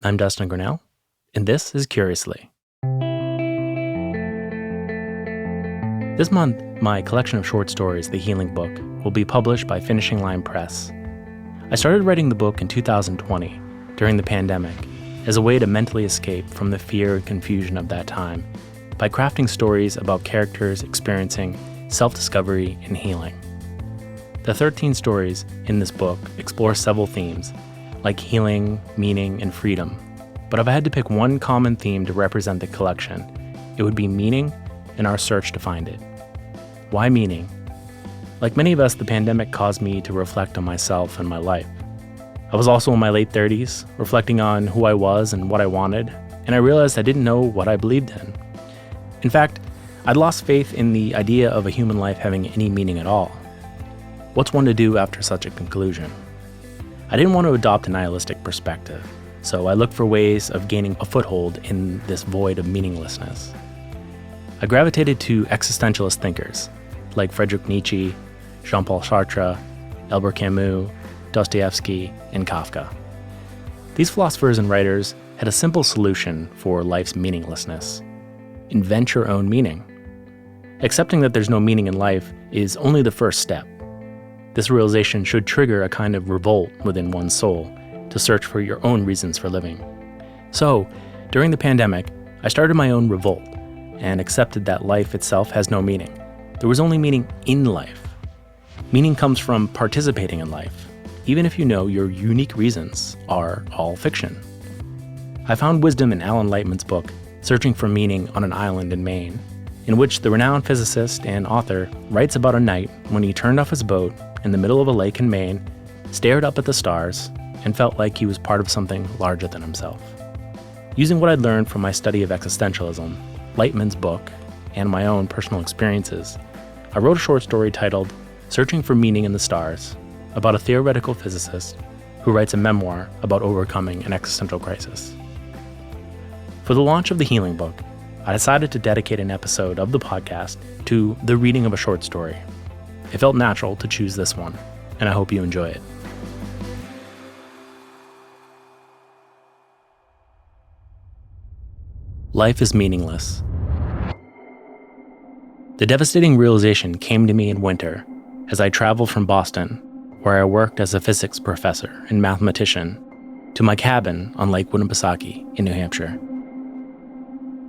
I'm Dustin Grinnell, and this is Curiously. This month, my collection of short stories, The Healing Book, will be published by Finishing Line Press. I started writing the book in 2020, during the pandemic, as a way to mentally escape from the fear and confusion of that time by crafting stories about characters experiencing self-discovery and healing. The 13 stories in this book explore several themes, like healing, meaning, and freedom. But if I had to pick one common theme to represent the collection, it would be meaning and our search to find it. Why meaning? Like many of us, the pandemic caused me to reflect on myself and my life. I was also in my late 30s, reflecting on who I was and what I wanted, and I realized I didn't know what I believed in. In fact, I'd lost faith in the idea of a human life having any meaning at all. What's one to do after such a conclusion? I didn't want to adopt a nihilistic perspective, so I looked for ways of gaining a foothold in this void of meaninglessness. I gravitated to existentialist thinkers like Friedrich Nietzsche, Jean-Paul Sartre, Albert Camus, Dostoevsky, and Kafka. These philosophers and writers had a simple solution for life's meaninglessness: invent your own meaning. Accepting that there's no meaning in life is only the first step. This realization should trigger a kind of revolt within one's soul to search for your own reasons for living. So, during the pandemic, I started my own revolt and accepted that life itself has no meaning. There was only meaning in life. Meaning comes from participating in life, even if you know your unique reasons are all fiction. I found wisdom in Alan Lightman's book, Searching for Meaning on an Island in Maine, in which the renowned physicist and author writes about a night when he turned off his boat in the middle of a lake in Maine, stared up at the stars, and felt like he was part of something larger than himself. Using what I'd learned from my study of existentialism, Lightman's book, and my own personal experiences, I wrote a short story titled Searching for Meaning in the Stars, about a theoretical physicist who writes a memoir about overcoming an existential crisis. For the launch of the Healing Book, I decided to dedicate an episode of the podcast to the reading of a short story. It felt natural to choose this one, and I hope you enjoy it. Life is meaningless. The devastating realization came to me in winter as I traveled from Boston, where I worked as a physics professor and mathematician, to my cabin on Lake Winnipesaukee in New Hampshire.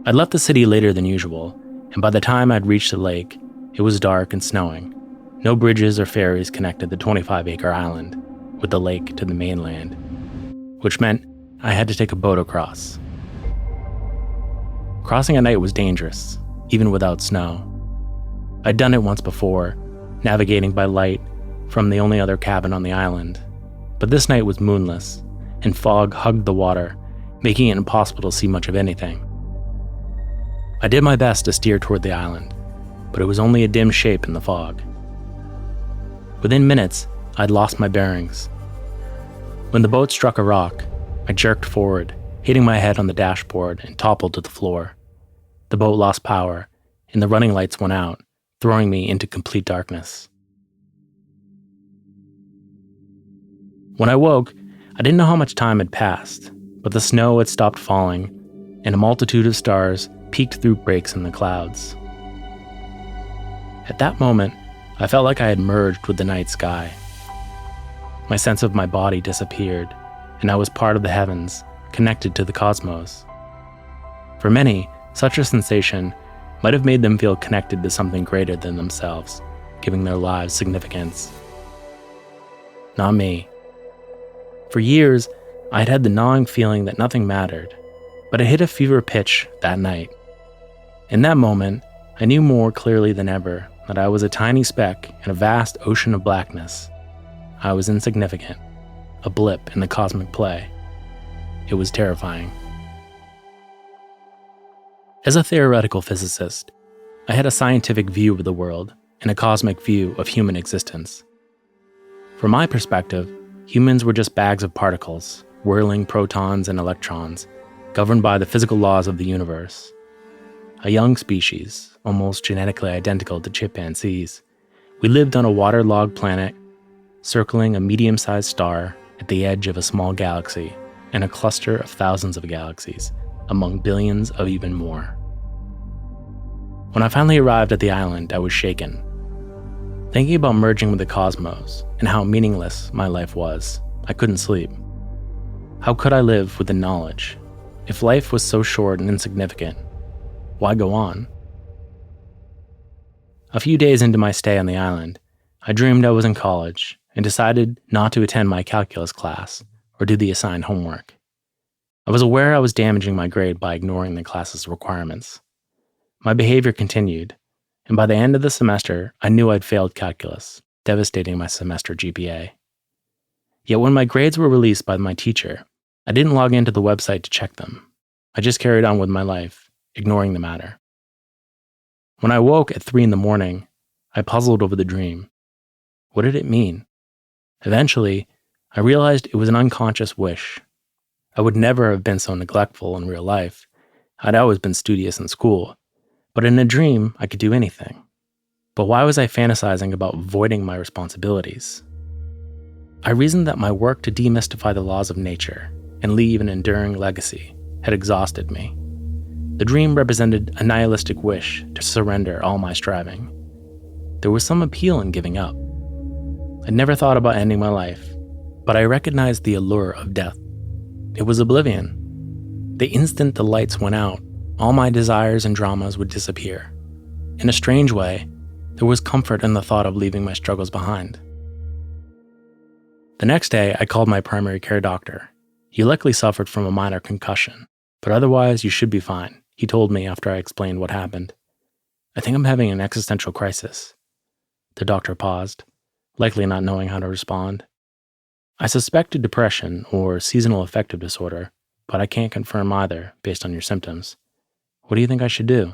I'd left the city later than usual, and by the time I'd reached the lake, it was dark and snowing. No bridges or ferries connected the 25-acre island with the lake to the mainland, which meant I had to take a boat across. Crossing at night was dangerous, even without snow. I'd done it once before, navigating by light from the only other cabin on the island, but this night was moonless, and fog hugged the water, making it impossible to see much of anything. I did my best to steer toward the island, but it was only a dim shape in the fog. Within minutes, I'd lost my bearings. When the boat struck a rock, I jerked forward, hitting my head on the dashboard and toppled to the floor. The boat lost power, and the running lights went out, throwing me into complete darkness. When I woke, I didn't know how much time had passed, but the snow had stopped falling, and a multitude of stars peeked through breaks in the clouds. At that moment, I felt like I had merged with the night sky. My sense of my body disappeared, and I was part of the heavens, connected to the cosmos. For many, such a sensation might have made them feel connected to something greater than themselves, giving their lives significance. Not me. For years, I had had the gnawing feeling that nothing mattered, but it hit a fever pitch that night. In that moment, I knew more clearly than ever that I was a tiny speck in a vast ocean of blackness. I was insignificant, a blip in the cosmic play. It was terrifying. As a theoretical physicist, I had a scientific view of the world and a cosmic view of human existence. From my perspective, humans were just bags of particles, whirling protons and electrons, governed by the physical laws of the universe. A young species, almost genetically identical to chimpanzees, we lived on a waterlogged planet, circling a medium-sized star at the edge of a small galaxy, in a cluster of thousands of galaxies, among billions of even more. When I finally arrived at the island, I was shaken. Thinking about merging with the cosmos and how meaningless my life was, I couldn't sleep. How could I live with the knowledge? If life was so short and insignificant, why go on? A few days into my stay on the island, I dreamed I was in college and decided not to attend my calculus class or do the assigned homework. I was aware I was damaging my grade by ignoring the class's requirements. My behavior continued, and by the end of the semester, I knew I'd failed calculus, devastating my semester GPA. Yet when my grades were released by my teacher, I didn't log into the website to check them. I just carried on with my life, ignoring the matter. When I woke at 3 a.m, I puzzled over the dream. What did it mean? Eventually, I realized it was an unconscious wish. I would never have been so neglectful in real life. I'd always been studious in school, but in a dream, I could do anything. But why was I fantasizing about voiding my responsibilities? I reasoned that my work to demystify the laws of nature and leave an enduring legacy had exhausted me. The dream represented a nihilistic wish to surrender all my striving. There was some appeal in giving up. I'd never thought about ending my life, but I recognized the allure of death. It was oblivion. The instant the lights went out, all my desires and dramas would disappear. In a strange way, there was comfort in the thought of leaving my struggles behind. The next day, I called my primary care doctor. You likely suffered from a minor concussion, but otherwise you should be fine, he told me after I explained what happened. I think I'm having an existential crisis. The doctor paused, likely not knowing how to respond. I suspected depression or seasonal affective disorder, but I can't confirm either based on your symptoms. What do you think I should do?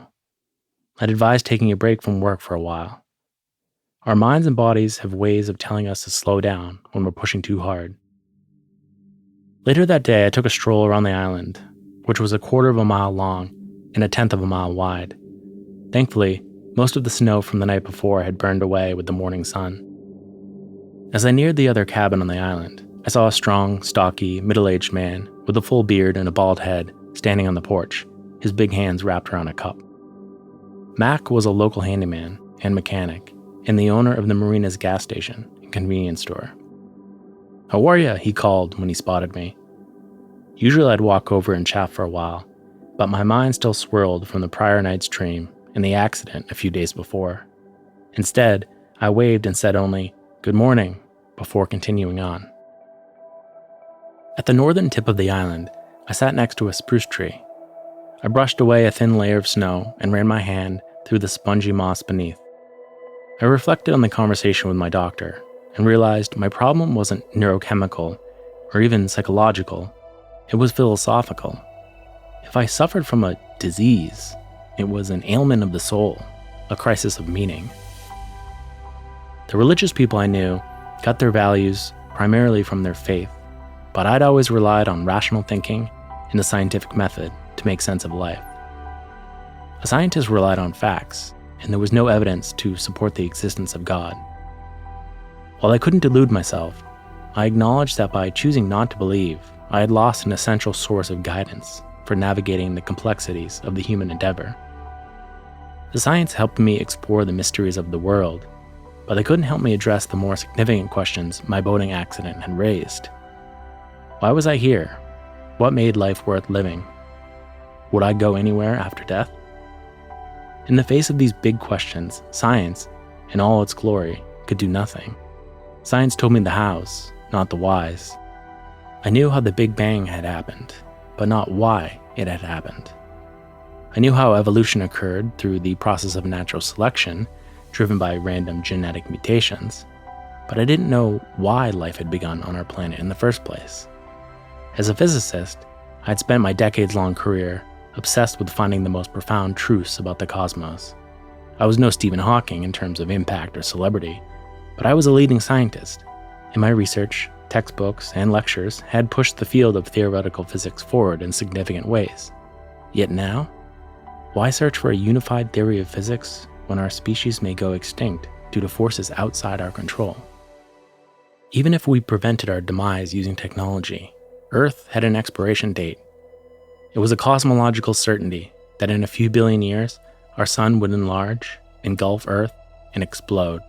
I'd advise taking a break from work for a while. Our minds and bodies have ways of telling us to slow down when we're pushing too hard. Later that day, I took a stroll around the island, which was 1/4 of a mile long and 1/10 of a mile wide. Thankfully, most of the snow from the night before had burned away with the morning sun. As I neared the other cabin on the island, I saw a strong, stocky, middle-aged man with a full beard and a bald head standing on the porch, his big hands wrapped around a cup. Mac was a local handyman and mechanic and the owner of the Marina's gas station and convenience store. "How are ya?" he called when he spotted me. Usually I'd walk over and chat for a while, but my mind still swirled from the prior night's dream and the accident a few days before. Instead, I waved and said only, "Good morning," before continuing on. At the northern tip of the island, I sat next to a spruce tree. I brushed away a thin layer of snow and ran my hand through the spongy moss beneath. I reflected on the conversation with my doctor and realized my problem wasn't neurochemical or even psychological. It was philosophical. If I suffered from a disease, it was an ailment of the soul, a crisis of meaning. The religious people I knew got their values primarily from their faith, but I'd always relied on rational thinking and the scientific method to make sense of life. A scientist relied on facts, and there was no evidence to support the existence of God. While I couldn't delude myself, I acknowledged that by choosing not to believe, I had lost an essential source of guidance for navigating the complexities of the human endeavor. The science helped me explore the mysteries of the world, but they couldn't help me address the more significant questions my boating accident had raised. Why was I here? What made life worth living? Would I go anywhere after death? In the face of these big questions, science, in all its glory, could do nothing. Science told me the hows, not the whys. I knew how the Big Bang had happened, but not why it had happened. I knew how evolution occurred through the process of natural selection, driven by random genetic mutations, but I didn't know why life had begun on our planet in the first place. As a physicist, I'd spent my decades-long career obsessed with finding the most profound truths about the cosmos. I was no Stephen Hawking in terms of impact or celebrity, but I was a leading scientist, and my research, textbooks, and lectures had pushed the field of theoretical physics forward in significant ways. Yet now, why search for a unified theory of physics when our species may go extinct due to forces outside our control? Even if we prevented our demise using technology, Earth had an expiration date. It was a cosmological certainty that in a few billion years, our sun would enlarge, engulf Earth, and explode.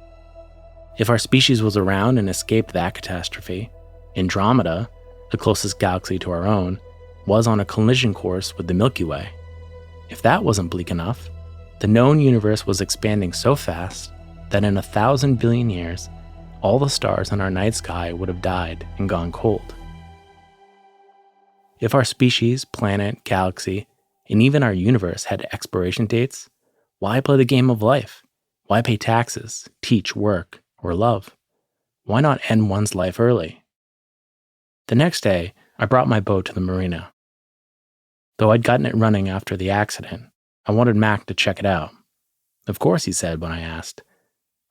If our species was around and escaped that catastrophe, Andromeda, the closest galaxy to our own, was on a collision course with the Milky Way. If that wasn't bleak enough, the known universe was expanding so fast that in 1,000 billion years, all the stars in our night sky would have died and gone cold. If our species, planet, galaxy, and even our universe had expiration dates, why play the game of life? Why pay taxes, teach, work, or love? Why not end one's life early? The next day, I brought my boat to the marina. Though I'd gotten it running after the accident, I wanted Mac to check it out. Of course, he said when I asked.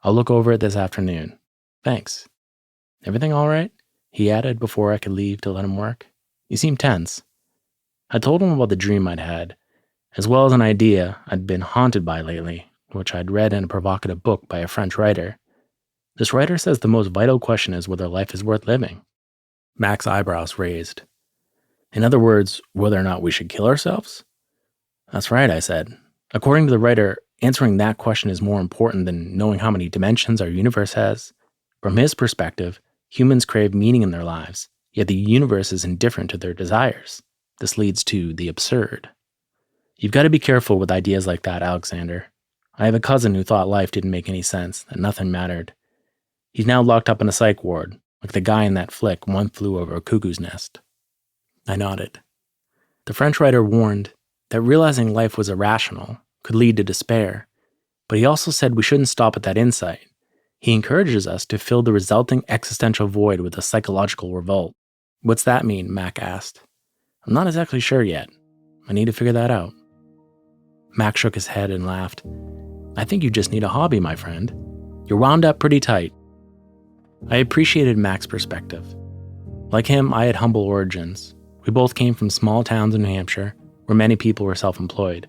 I'll look over it this afternoon. Thanks. Everything all right? He added before I could leave to let him work. You seem tense. I told him about the dream I'd had, as well as an idea I'd been haunted by lately, which I'd read in a provocative book by a French writer. This writer says the most vital question is whether life is worth living. Mac's eyebrows raised. In other words, whether or not we should kill ourselves? That's right, I said. According to the writer, answering that question is more important than knowing how many dimensions our universe has. From his perspective, humans crave meaning in their lives, yet the universe is indifferent to their desires. This leads to the absurd. You've got to be careful with ideas like that, Alexander. I have a cousin who thought life didn't make any sense, that nothing mattered. He's now locked up in a psych ward, like the guy in that flick, One Flew Over a Cuckoo's Nest. I nodded. The French writer warned that realizing life was irrational could lead to despair, but he also said we shouldn't stop at that insight. He encourages us to fill the resulting existential void with a psychological revolt. What's that mean? Mac asked. I'm not exactly sure yet. I need to figure that out. Mac shook his head and laughed. I think you just need a hobby, my friend. You're wound up pretty tight. I appreciated Mac's perspective. Like him, I had humble origins. We both came from small towns in New Hampshire, where many people were self-employed.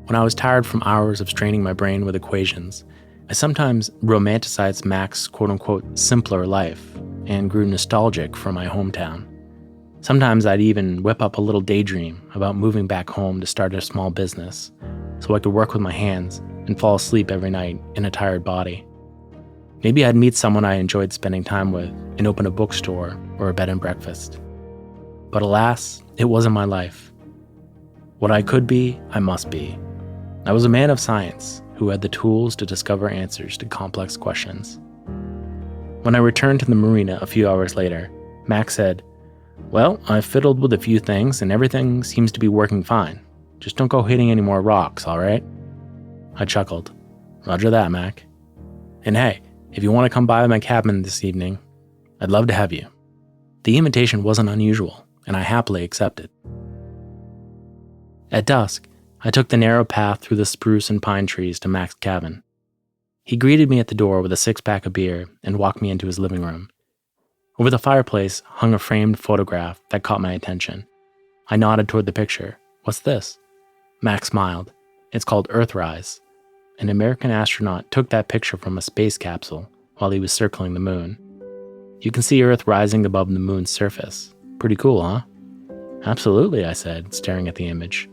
When I was tired from hours of straining my brain with equations, I sometimes romanticized Mac's quote-unquote simpler life and grew nostalgic for my hometown. Sometimes I'd even whip up a little daydream about moving back home to start a small business so I could work with my hands and fall asleep every night in a tired body. Maybe I'd meet someone I enjoyed spending time with and open a bookstore or a bed and breakfast. But alas, it wasn't my life. What I could be, I must be. I was a man of science who had the tools to discover answers to complex questions. When I returned to the marina a few hours later, Mac said, Well, I've fiddled with a few things and everything seems to be working fine. Just don't go hitting any more rocks, all right? I chuckled. Roger that, Mac. And hey, if you want to come by my cabin this evening, I'd love to have you. The invitation wasn't unusual, and I happily accepted. At dusk, I took the narrow path through the spruce and pine trees to Mac's cabin. He greeted me at the door with a six-pack of beer and walked me into his living room. Over the fireplace hung a framed photograph that caught my attention. I nodded toward the picture. What's this? Mac smiled. It's called Earthrise. An American astronaut took that picture from a space capsule while he was circling the moon. You can see Earth rising above the moon's surface. Pretty cool, huh? Absolutely, I said, staring at the image.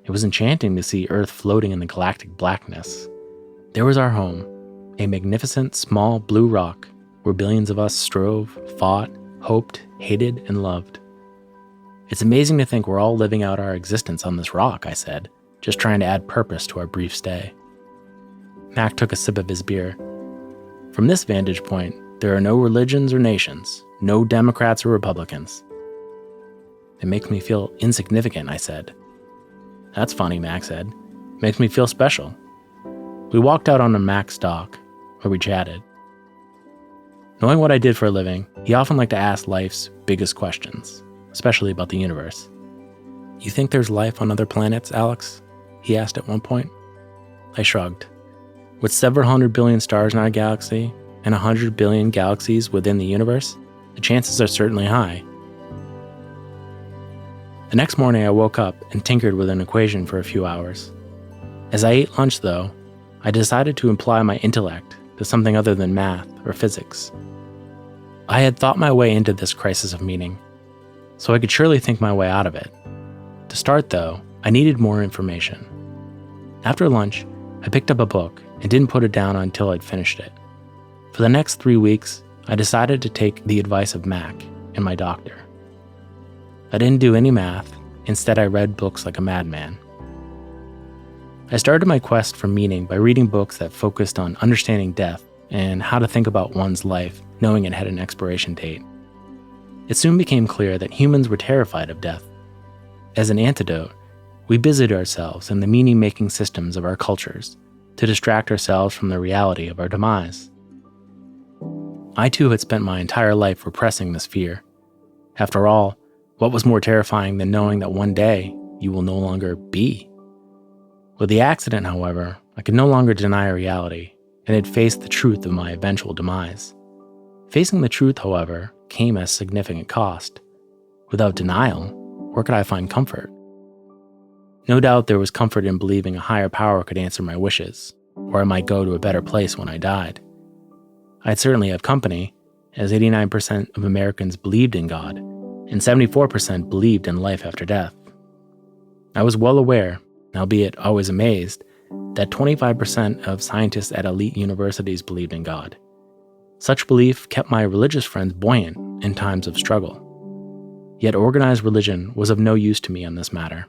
It was enchanting to see Earth floating in the galactic blackness. There was our home, a magnificent small blue rock where billions of us strove, fought, hoped, hated, and loved. It's amazing to think we're all living out our existence on this rock, I said, just trying to add purpose to our brief stay. Mac took a sip of his beer. From this vantage point, there are no religions or nations, no Democrats or Republicans. It makes me feel insignificant, I said. That's funny, Mac said. Makes me feel special. We walked out onto Mac's dock, where we chatted. Knowing what I did for a living, he often liked to ask life's biggest questions, especially about the universe. You think there's life on other planets, Alex? He asked at one point. I shrugged. With several hundred billion stars in our galaxy and 100 billion galaxies within the universe, the chances are certainly high. The next morning I woke up and tinkered with an equation for a few hours. As I ate lunch, though, I decided to apply my intellect to something other than math or physics. I had thought my way into this crisis of meaning. so I could surely think my way out of it. To start, though, I needed more information. After lunch, I picked up a book and didn't put it down until I'd finished it. For the next 3 weeks, I decided to take the advice of Mac and my doctor. I didn't do any math. Instead, I read books like a madman. I started my quest for meaning by reading books that focused on understanding death and how to think about one's life knowing it had an expiration date. It soon became clear that humans were terrified of death. As an antidote, we busied ourselves in the meaning-making systems of our cultures to distract ourselves from the reality of our demise. I too had spent my entire life repressing this fear. After all, what was more terrifying than knowing that one day you will no longer be? With the accident, however, I could no longer deny reality and had faced the truth of my eventual demise. Facing the truth, however, came at a significant cost. Without denial, where could I find comfort? No doubt there was comfort in believing a higher power could answer my wishes, or I might go to a better place when I died. I'd certainly have company, as 89% of Americans believed in God, and 74% believed in life after death. I was well aware, albeit always amazed, that 25% of scientists at elite universities believed in God. Such belief kept my religious friends buoyant in times of struggle. Yet organized religion was of no use to me on this matter.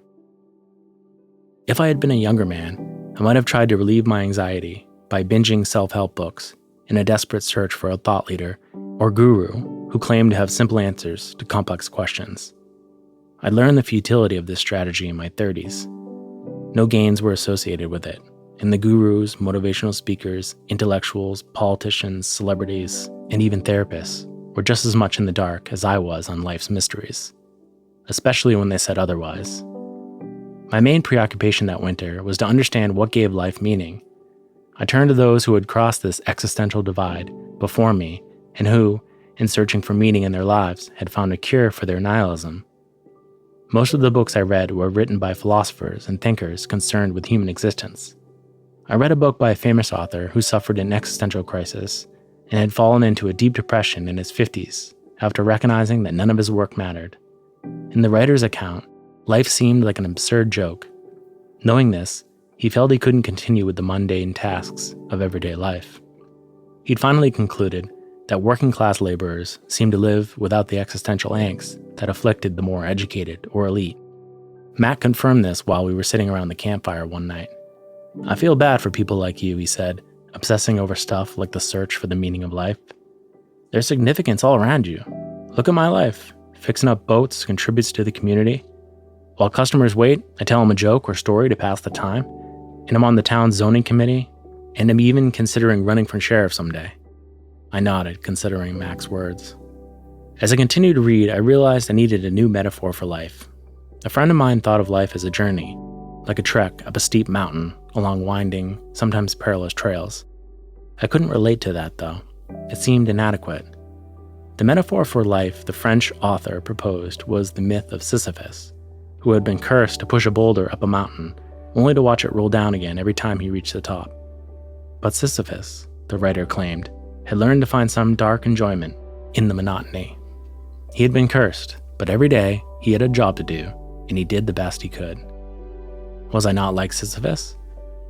If I had been a younger man, I might have tried to relieve my anxiety by binging self-help books in a desperate search for a thought leader or guru who claimed to have simple answers to complex questions. I learned the futility of this strategy in my 30s. No gains were associated with it, and the gurus, motivational speakers, intellectuals, politicians, celebrities, and even therapists were just as much in the dark as I was on life's mysteries, especially when they said otherwise. My main preoccupation that winter was to understand what gave life meaning. I turned to those who had crossed this existential divide before me and who, in searching for meaning in their lives, had found a cure for their nihilism. Most of the books I read were written by philosophers and thinkers concerned with human existence. I read a book by a famous author who suffered an existential crisis and had fallen into a deep depression in his 50s after recognizing that none of his work mattered. In the writer's account, life seemed like an absurd joke. Knowing this, he felt he couldn't continue with the mundane tasks of everyday life. He'd finally concluded that working-class laborers seemed to live without the existential angst that afflicted the more educated or elite. Matt confirmed this while we were sitting around the campfire one night. "I feel bad for people like you," he said, obsessing over stuff like the search for the meaning of life. "There's significance all around you. Look at my life. Fixing up boats contributes to the community. While customers wait, I tell them a joke or story to pass the time, and I'm on the town's zoning committee, and I'm even considering running for sheriff someday." I nodded, considering Mac's words. As I continued to read, I realized I needed a new metaphor for life. A friend of mine thought of life as a journey, like a trek up a steep mountain along winding, sometimes perilous trails. I couldn't relate to that, though. It seemed inadequate. The metaphor for life the French author proposed was the myth of Sisyphus, who had been cursed to push a boulder up a mountain, only to watch it roll down again every time he reached the top. But Sisyphus, the writer claimed, had learned to find some dark enjoyment in the monotony. He had been cursed, but every day he had a job to do, and he did the best he could. Was I not like Sisyphus?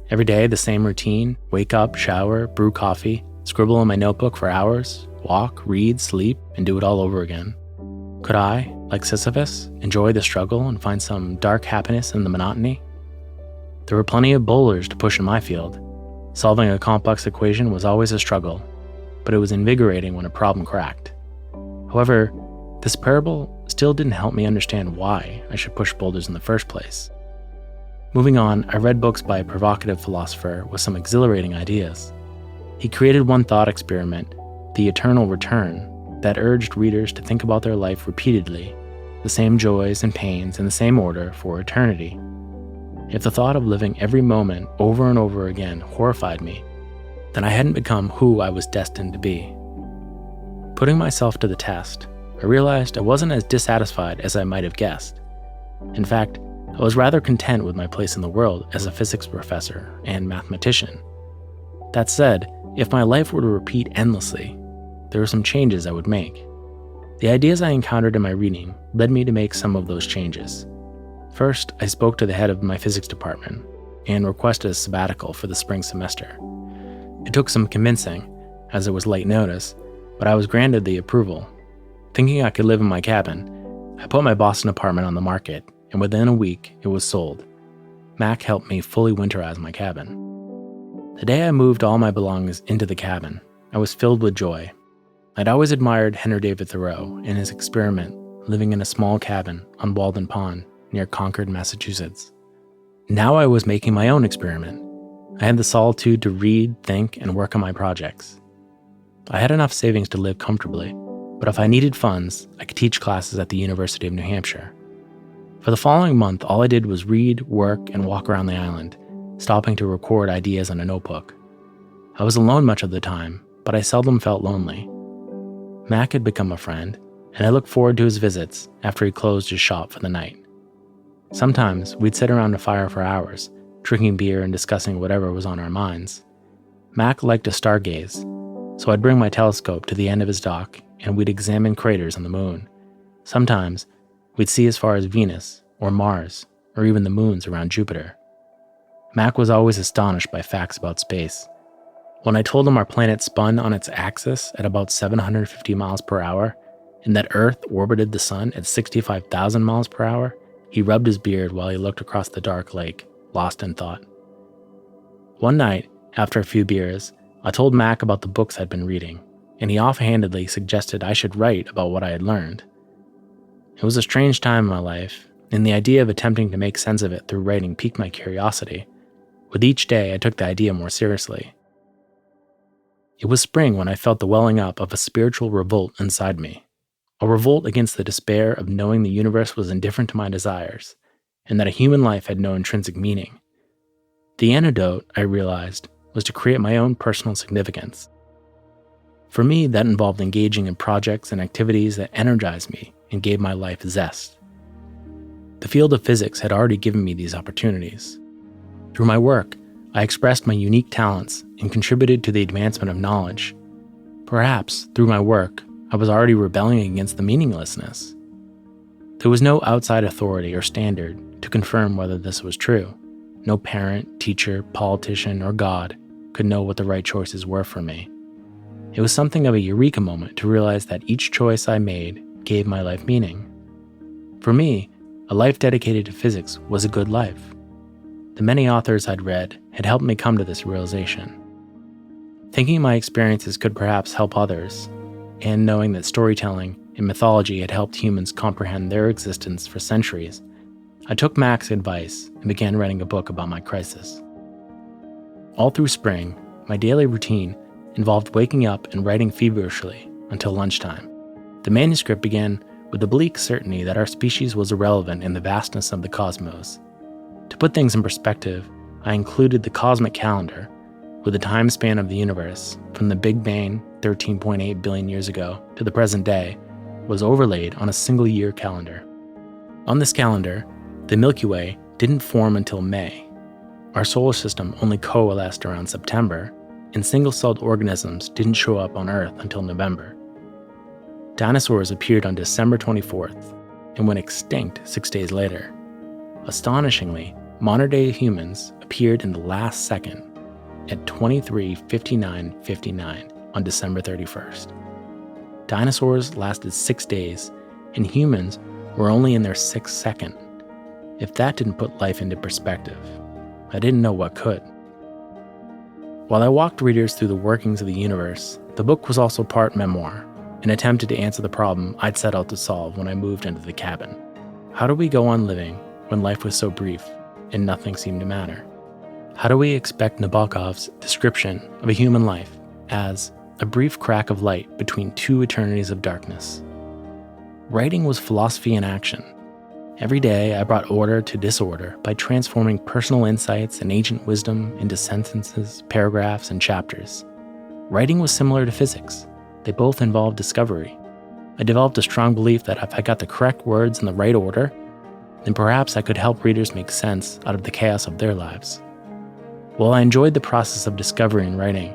Every day the same routine: wake up, shower, brew coffee, scribble in my notebook for hours, walk, read, sleep, and do it all over again. Could I, like Sisyphus, enjoy the struggle and find some dark happiness in the monotony? There were plenty of boulders to push in my field. Solving a complex equation was always a struggle, but it was invigorating when a problem cracked. However, this parable still didn't help me understand why I should push boulders in the first place. Moving on, I read books by a provocative philosopher with some exhilarating ideas. He created one thought experiment, The Eternal Return, that urged readers to think about their life repeatedly, the same joys and pains in the same order for eternity. If the thought of living every moment over and over again horrified me, then I hadn't become who I was destined to be. Putting myself to the test, I realized I wasn't as dissatisfied as I might have guessed. In fact, I was rather content with my place in the world as a physics professor and mathematician. That said, if my life were to repeat endlessly, there were some changes I would make. The ideas I encountered in my reading led me to make some of those changes. First, I spoke to the head of my physics department and requested a sabbatical for the spring semester. It took some convincing, as it was late notice, but I was granted the approval. Thinking I could live in my cabin, I put my Boston apartment on the market, and within a week, it was sold. Mac helped me fully winterize my cabin. The day I moved all my belongings into the cabin, I was filled with joy. I'd always admired Henry David Thoreau and his experiment living in a small cabin on Walden Pond near Concord, Massachusetts. Now I was making my own experiment. I had the solitude to read, think, and work on my projects. I had enough savings to live comfortably, but if I needed funds, I could teach classes at the University of New Hampshire. For the following month, all I did was read, work, and walk around the island, stopping to record ideas on a notebook. I was alone much of the time, but I seldom felt lonely. Mac had become a friend, and I looked forward to his visits after he closed his shop for the night. Sometimes we'd sit around a fire for hours, drinking beer and discussing whatever was on our minds. Mac liked to stargaze, so I'd bring my telescope to the end of his dock and we'd examine craters on the moon. Sometimes we'd see as far as Venus or Mars or even the moons around Jupiter. Mac was always astonished by facts about space. When I told him our planet spun on its axis at about 750 miles per hour and that Earth orbited the sun at 65,000 miles per hour, he rubbed his beard while he looked across the dark lake, lost in thought. One night, after a few beers, I told Mac about the books I'd been reading, and he offhandedly suggested I should write about what I had learned. It was a strange time in my life, and the idea of attempting to make sense of it through writing piqued my curiosity. With each day, I took the idea more seriously. It was spring when I felt the welling up of a spiritual revolt inside me, a revolt against the despair of knowing the universe was indifferent to my desires, and that a human life had no intrinsic meaning. The antidote, I realized, was to create my own personal significance. For me, that involved engaging in projects and activities that energized me and gave my life zest. The field of physics had already given me these opportunities. Through my work, I expressed my unique talents and contributed to the advancement of knowledge. Perhaps, through my work, I was already rebelling against the meaninglessness. There was no outside authority or standard to confirm whether this was true. No parent, teacher, politician, or God could know what the right choices were for me. It was something of a eureka moment to realize that each choice I made gave my life meaning. For me, a life dedicated to physics was a good life. The many authors I'd read had helped me come to this realization. Thinking my experiences could perhaps help others, and knowing that storytelling and mythology had helped humans comprehend their existence for centuries, I took Mac's advice and began writing a book about my crisis. All through spring, my daily routine involved waking up and writing feverishly until lunchtime. The manuscript began with the bleak certainty that our species was irrelevant in the vastness of the cosmos. To put things in perspective, I included the cosmic calendar, with the time span of the universe, from the Big Bang 13.8 billion years ago to the present day, was overlaid on a single-year calendar. On this calendar, the Milky Way didn't form until May. Our solar system only coalesced around September, and single-celled organisms didn't show up on Earth until November. Dinosaurs appeared on December 24th and went extinct 6 days later. Astonishingly, modern-day humans appeared in the last second at 23:59:59 on December 31st. Dinosaurs lasted 6 days, and humans were only in their 6th second. If that didn't put life into perspective, I didn't know what could. While I walked readers through the workings of the universe, the book was also part memoir, and attempted to answer the problem I'd set out to solve when I moved into the cabin. How do we go on living when life was so brief and nothing seemed to matter? How do we expect Nabokov's description of a human life as a brief crack of light between two eternities of darkness? Writing was philosophy in action. Every day I brought order to disorder by transforming personal insights and ancient wisdom into sentences, paragraphs, and chapters. Writing was similar to physics. They both involved discovery. I developed a strong belief that if I got the correct words in the right order, then perhaps I could help readers make sense out of the chaos of their lives. While I enjoyed the process of discovery and writing,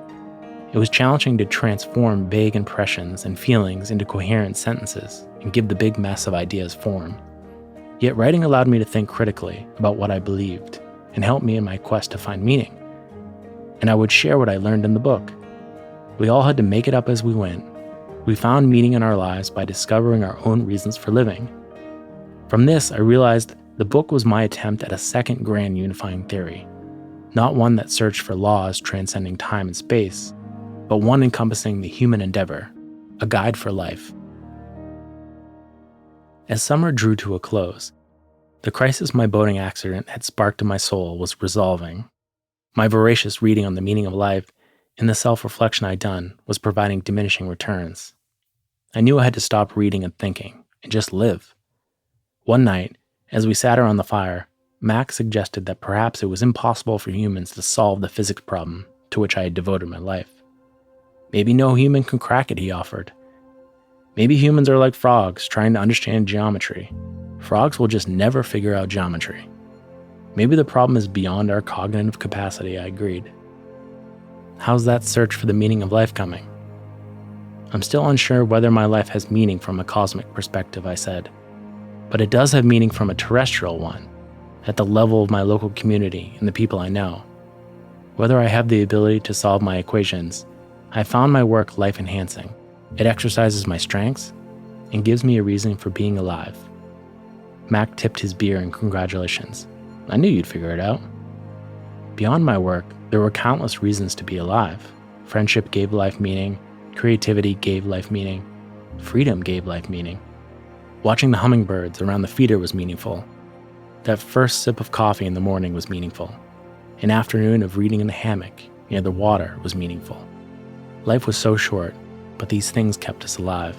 It was challenging to transform vague impressions and feelings into coherent sentences and give the big mess of ideas form. Yet writing allowed me to think critically about what I believed and helped me in my quest to find meaning. And I would share what I learned in the book. We all had to make it up as we went. We found meaning in our lives by discovering our own reasons for living. From this, I realized the book was my attempt at a second grand unifying theory, not one that searched for laws transcending time and space, but one encompassing the human endeavor, a guide for life. As summer drew to a close, the crisis my boating accident had sparked in my soul was resolving. My voracious reading on the meaning of life and the self-reflection I'd done was providing diminishing returns. I knew I had to stop reading and thinking and just live. One night, as we sat around the fire, Max suggested that perhaps it was impossible for humans to solve the physics problem to which I had devoted my life. Maybe no human can crack it, he offered. Maybe humans are like frogs trying to understand geometry. Frogs will just never figure out geometry. Maybe the problem is beyond our cognitive capacity, I agreed. How's that search for the meaning of life coming? I'm still unsure whether my life has meaning from a cosmic perspective, I said. But it does have meaning from a terrestrial one, at the level of my local community and the people I know. Whether I have the ability to solve my equations, I found my work life-enhancing. It exercises my strengths and gives me a reason for being alive. Mac tipped his beer in congratulations. I knew you'd figure it out. Beyond my work, there were countless reasons to be alive. Friendship gave life meaning, creativity gave life meaning, freedom gave life meaning. Watching the hummingbirds around the feeder was meaningful. That first sip of coffee in the morning was meaningful. An afternoon of reading in the hammock near the water was meaningful. Life was so short, but these things kept us alive.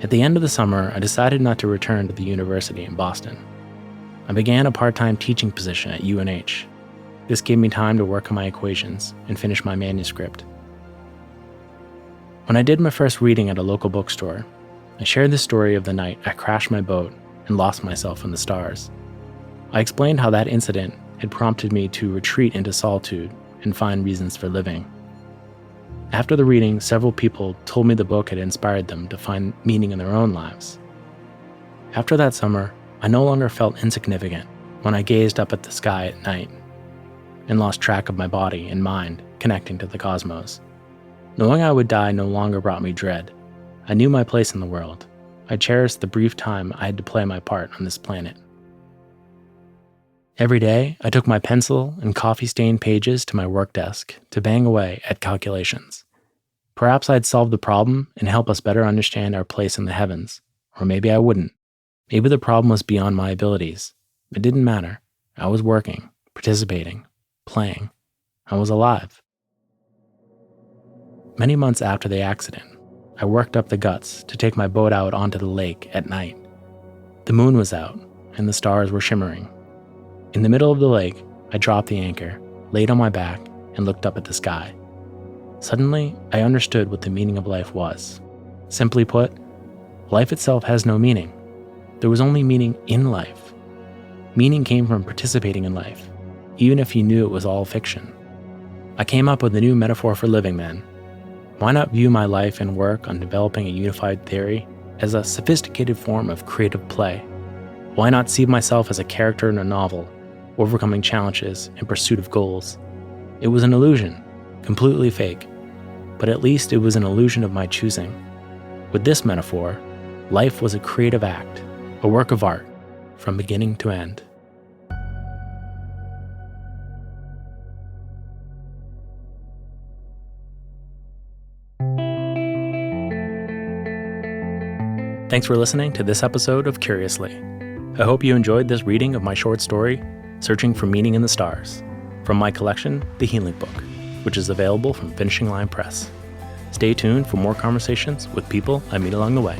At the end of the summer, I decided not to return to the university in Boston. I began a part-time teaching position at UNH. This gave me time to work on my equations and finish my manuscript. When I did my first reading at a local bookstore, I shared the story of the night I crashed my boat and lost myself in the stars. I explained how that incident had prompted me to retreat into solitude and find reasons for living. After the reading, several people told me the book had inspired them to find meaning in their own lives. After that summer, I no longer felt insignificant when I gazed up at the sky at night and lost track of my body and mind connecting to the cosmos. Knowing I would die no longer brought me dread. I knew my place in the world. I cherished the brief time I had to play my part on this planet. Every day, I took my pencil and coffee-stained pages to my work desk to bang away at calculations. Perhaps I'd solve the problem and help us better understand our place in the heavens, or maybe I wouldn't. Maybe the problem was beyond my abilities. It didn't matter. I was working, participating, playing. I was alive. Many months after the accident, I worked up the guts to take my boat out onto the lake at night. The moon was out, and the stars were shimmering. In the middle of the lake, I dropped the anchor, laid on my back, and looked up at the sky. Suddenly, I understood what the meaning of life was. Simply put, life itself has no meaning. There was only meaning in life. Meaning came from participating in life, even if you knew it was all fiction. I came up with a new metaphor for living then. Why not view my life and work on developing a unified theory as a sophisticated form of creative play? Why not see myself as a character in a novel, overcoming challenges in pursuit of goals? It was an illusion, completely fake, but at least it was an illusion of my choosing. With this metaphor, life was a creative act, a work of art, from beginning to end. Thanks for listening to this episode of Curiously. I hope you enjoyed this reading of my short story, Searching for Meaning in the Stars, from my collection, The Healing Book, which is available from Finishing Line Press. Stay tuned for more conversations with people I meet along the way.